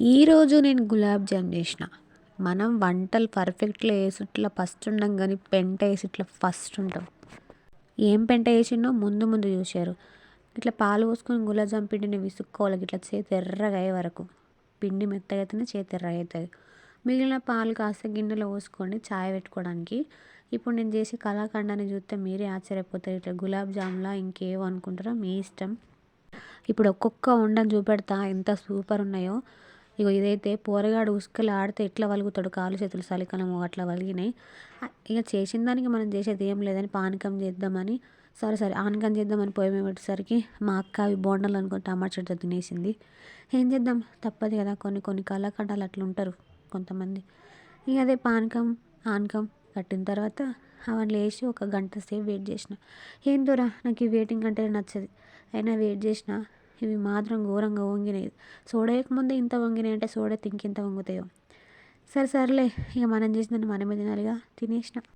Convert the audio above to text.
ఈరోజు నేను గులాబ్ జామ్ చేసిన. మనం వంటలు పర్ఫెక్ట్‌లో యేసుట్ల ఫస్ట్ ఉండం గానీ, పెంట యేసుట్ల ఫస్ట్ ఉంటాం. ఏం పెంట యేసినో ముందు ముందు చూశారు. ఇట్లా పాలు పోసుకొని గులాబ్ జామ్ పిండిని విసుక్కోవాలి. ఇట్లా చేతి ఎర్రగా అయ్యే వరకు. పిండి మెత్తగా అయితేనే చేతి ఎర్రగా అయితది. మిగిలిన పాలు కాస్త గిన్నెలో పోసుకోండి చాయ్ పెట్టుకోవడానికి. ఇప్పుడు నేను చేసే కళాఖండాన్ని చూస్తే మీరే ఆశ్చర్యపోతారు. ఇట్లా గులాబ్ జామ్‌లా ఇంకేవో అనుకుంటారో మీ ఇష్టం. ఇప్పుడు ఒక్కొక్క ఉండని చూపెడతా ఎంత సూపర్ ఉన్నాయో. ఇగో ఇదైతే పోరగాడు ఉసుకలో ఆడితే ఎట్లా వలుగుతాడు కాళ్ళు చేతులు చలికాలము అట్లా వలిగినాయి. ఇక చేసిన దానికి మనం చేసేది ఏం లేదని పానకం చేద్దామని సరే ఆనకం చేద్దామని పొయ్యి మీద పెట్టేసరికి మా అక్క అవి బోండాలు అనుకుని టమాటా చట్నీ తినేసింది. ఏం చేద్దాం తప్పదు కదా, కొన్ని కొన్ని కళాఖండాలు అట్లా ఉంటారు కొంతమంది. ఇక అదే పానకం ఆనకం కట్టిన తర్వాత అవన్నీ వేసి ఒక గంట సేపు వెయిట్ చేసిన. ఏందోరా నాకు ఈ వెయిటింగ్ అంటే నచ్చదు. అయినా వెయిట్ చేసిన. ఇవి మాత్రం ఘోరంగా వంగినాయి. సోడా వేయకముందే ఇంత వంగినాయి అంటే సోడా ఇంకెంత వంగుతాయో. సర్లే ఇక మనం చేసిందని మనమే తినాలిగా తినేసిన.